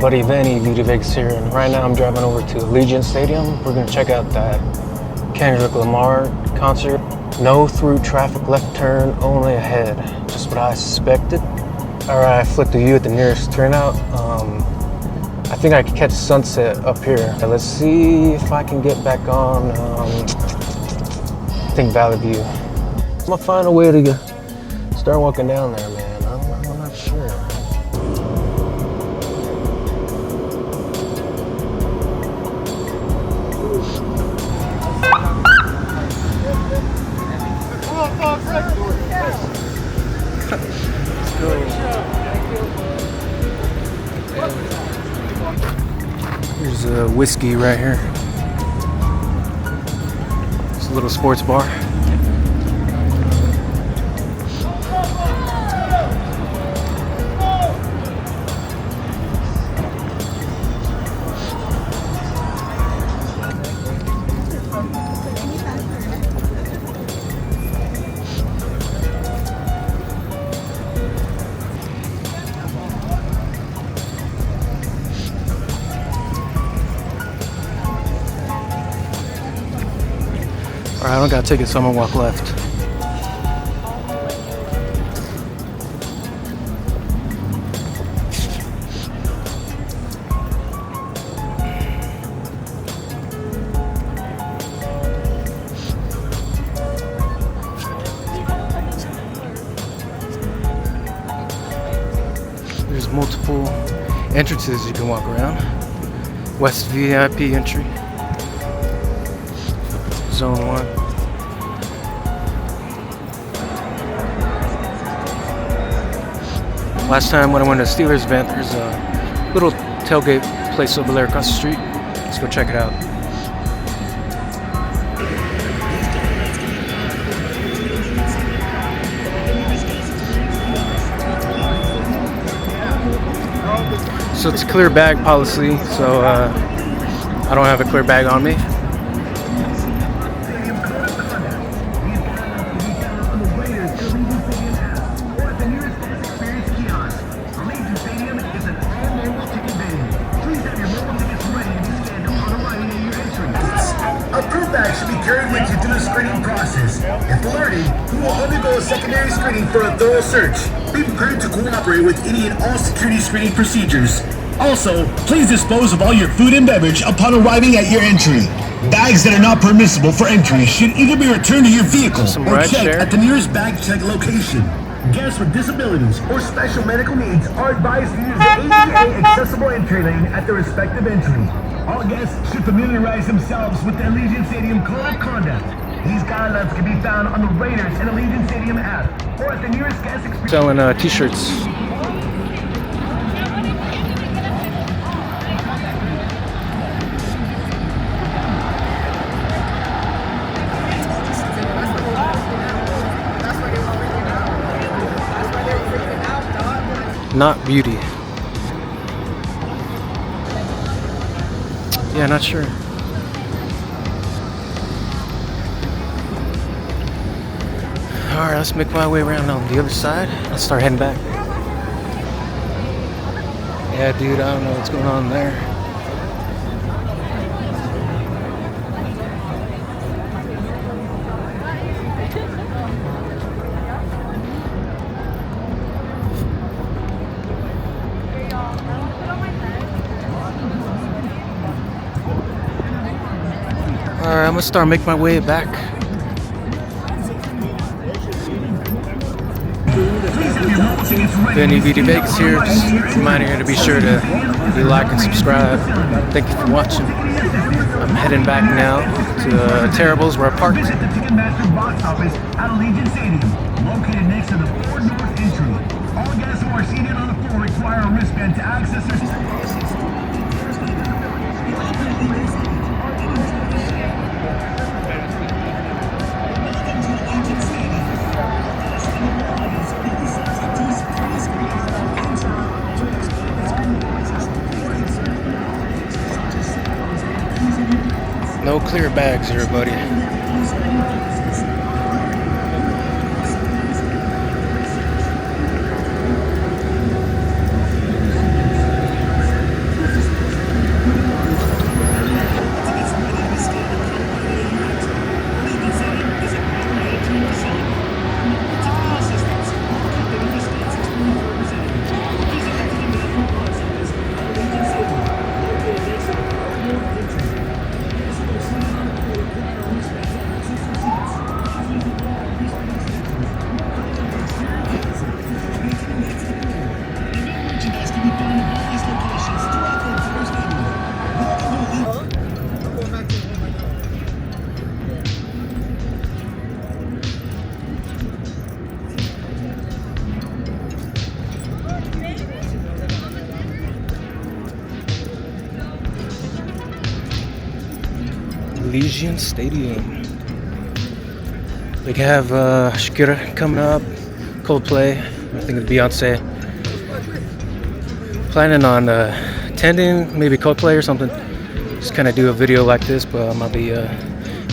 Everybody, Vanny, Beauty Vegas here, and right now I'm driving over to Allegiant Stadium. We're gonna check out that Kendrick Lamar concert. No through traffic, left turn, only ahead. Just what I suspected. Alright, I flicked the view at the nearest turnout. I think I could catch sunset up here. Let's see if I can get back on, I think Valley View. I'm gonna find a way to start walking down there, man. I'm not sure. Let's go. Here's a whiskey right here. It's a little sports bar. Alright, I don't got tickets, so I'm gonna walk left. There's multiple entrances you can walk around. West VIP entry. Zone 1. Last time when I went to a Steelers event, there's a little tailgate place over there across the street. Let's go check it out. So it's a clear bag policy, so I don't have a clear bag on me. Approved bag should be carried with you through the screening process. If alerted, you will undergo a secondary screening for a thorough search. Be prepared to cooperate with any and all security screening procedures. Also, please dispose of all your food and beverage upon arriving at your entry. Bags that are not permissible for entry should either be returned to your vehicle or checked at the nearest bag check location. Guests with disabilities or special medical needs are advised to use the ADA accessible entry lane at their respective entry. All guests should familiarize themselves with the Allegiant Stadium Code of Conduct. These guidelines can be found on the Raiders and Allegiant Stadium app or at the nearest guest experience. Selling t-shirts. Not beauty. Yeah, not sure. Alright, let's make my way around on the other side. Let's start heading back. Yeah, dude, I don't know what's going on there. Alright, I'm gonna start making my way back. Vanny Beauty Vegas here. Just reminding you to be sure to like and subscribe. Thank you for watching. I'm heading back now to Terrible's where I parked. Visit the Ticketmaster box office at Allegiant Stadium, located next to the Ford North entry. All guests who are seated on the floor require a wristband to access their No clear bags here, buddy. Allegiant Stadium. They have Shakira coming up, Coldplay, I think it's Beyonce. Planning on attending, maybe Coldplay or something. Just kind of do a video like this, but I'm gonna be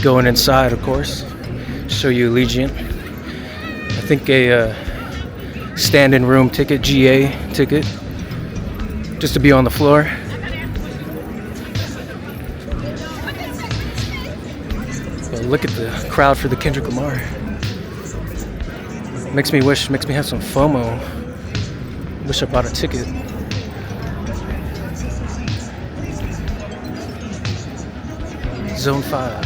going inside, of course. Show you Allegiant. I think a standing room ticket, GA ticket, just to be on the floor. But look at the crowd for the Kendrick Lamar. Makes me have some FOMO. Wish I bought a ticket. Zone 5.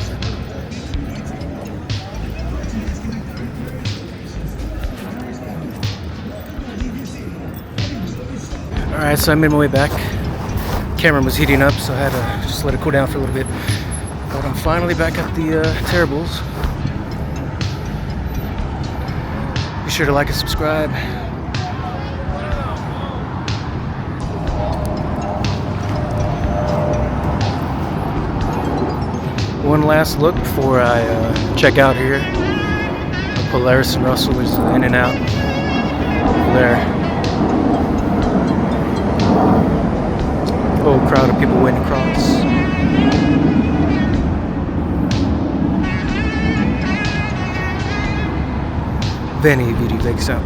Alright, so I made my way back. Camera was heating up, so I had to just let it cool down for a little bit. But I'm finally back at the Terribles. Be sure to like and subscribe. One last look before I check out here. Polaris and Russell is in and out over there. Whole crowd of people waiting across. Veni Vidi Vexam.